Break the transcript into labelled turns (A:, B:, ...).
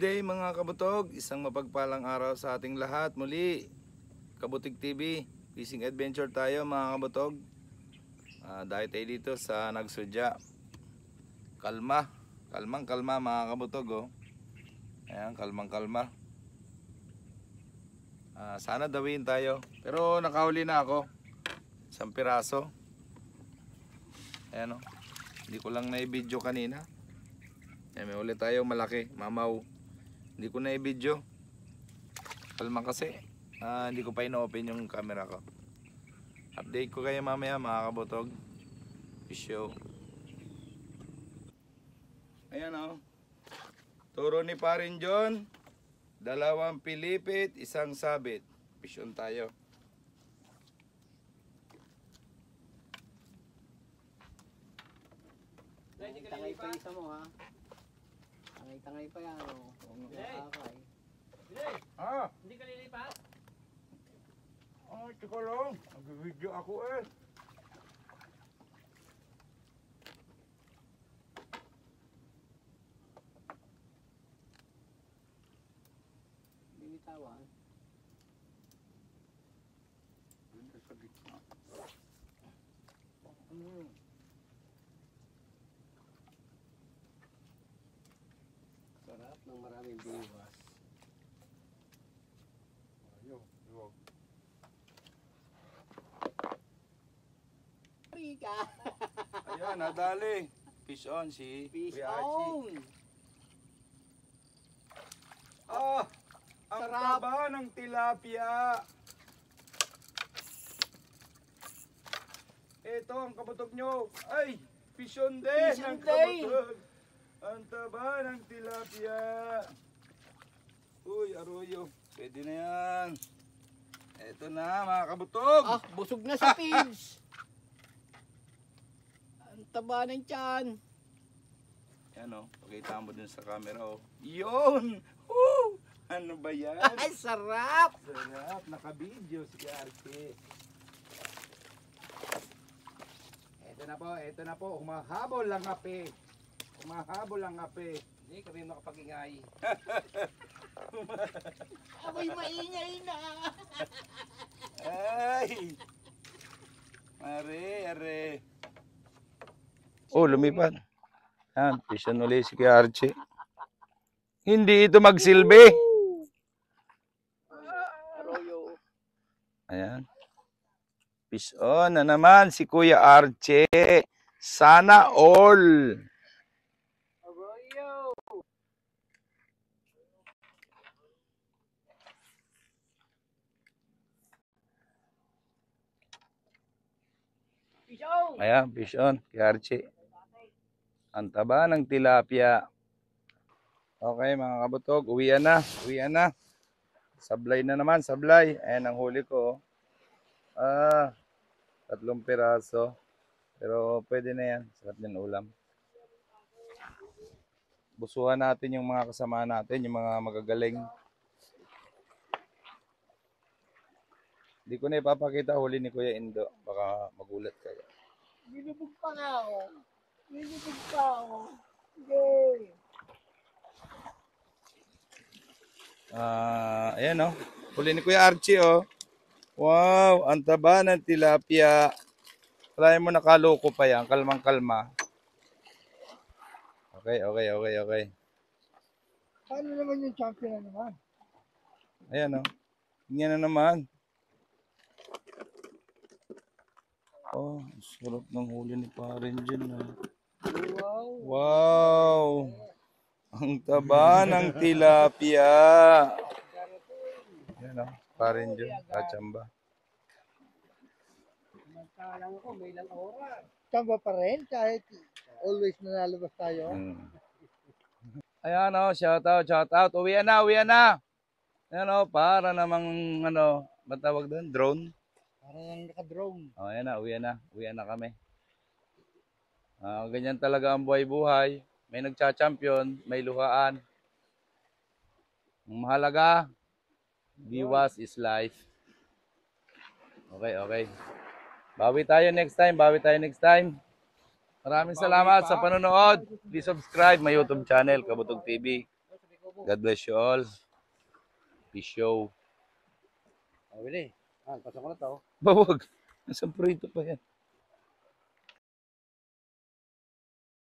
A: day mga kabutog, isang mapagpalang araw sa ating lahat. Muli, Kabutig TV, fishing adventure tayo mga kabutog. Dahil tayo dito sa Nagsudya. Kalma, kalmang-kalma mga kabutog oh. Ayan, kalmang-kalma. Sana dawin tayo, pero nakahuli na ako. Isang piraso. Ayan oh. Hindi ko lang na-video kanina. May ulit tayong malaki, mamaw. Hindi ko na i-video. Kalma kasi. Hindi ko pa ino-open yung camera ko. Update ko kayo mamaya mga kabutog. Fish show. Ayan o. Turo ni Parin John. 2 pilipit, 1 sabit. Fish on tayo.
B: Tangay pa isa mo ha. Tangay pa yan o. Huwag nakakakay.
C: Hindi ka lilipat?
A: Teka lang. Nag-video ako eh.
B: Binitawan.
A: Ganda sa gitna.
B: Sarap ng maraming biwas.
A: Ayun.
B: Rika!
A: Ayan, nadali. Fish on si
B: Fish
A: Kuya Archie.
B: on!
A: Ang
B: Sarap.
A: taba ng tilapia. Ito ang kabutog nyo. Ay, fish on din.
B: Fish on
A: Ang
B: din.
A: kabutog. Ang taba ng tilapia. Uy, aroyo. Pwede na yan. Ito na mga kabutog.
B: Busog na sa feeds! Ang taba ng tiyan.
A: Yan o, pakita mo dun sa camera o. Yun! Woo! Ano ba yan?
B: Ay, sarap!
A: Sarap, naka-video si Archie. Ito na po, humahabol lang ape. Humahabol lang ape.
C: Hindi kami makapag-ingay.
B: Amoy maingay na!
A: Ay! Are. Oh, lumipad. Yan, pisyon ulit si Archie. Hindi ito magsilbi.
B: Arroyo.
A: Ayan. Fish on na naman si Kuya Archie. Sana all.
B: Arroyo. Fish on!
A: Ayan, fish on, Kuya Archie. Ang taba ng tilapia. Okay mga kabutog, uwian na. Sablay na naman, sablay. Ayan ang huli ko. 3 piraso. Pero pwede na yan. Sarap din ulam. Busuhan natin yung mga kasama natin, yung mga magagaling. Hindi ko na ipapakita huli ni Kuya Indo. Baka magulat kayo.
B: Nilubog pa nga ako. Yay!
A: Ayan o. Huli ni Kuya Archie o. Wow, ang taba ng tilapia. Try mo nakaloko pa yan. Kalmang-kalma. Okay.
B: Paano naman yung champion na naman?
A: Ayan o. Tingnan na naman. Oh, sarap ng huli ni Parin dyan.
B: Wow!
A: Wow! Ang taba ng tilapia. Ayan o. Parin dyan. Kachamba.
B: Magkalang ako, may ilang oras. Chamba pa rin kahit always nalalabas tayo.
A: Ayan o. Shout out. Uwian na. Ayan o. Para namang matawag doon? Drone.
B: Parang naka-drone.
A: Ayan na. Uwian na kami. Ganyan talaga ang buhay-buhay. May nagcha-champion, may luhaan. Ang mahalaga, biwas is life. Okay. Bawi tayo next time. Maraming salamat sa panonood. Please subscribe my YouTube channel, Kabutog TV. God bless you all. Peace show.
B: Oh, Willie. Pasok ko na to.
A: Bawag. Nasa prito pa yan.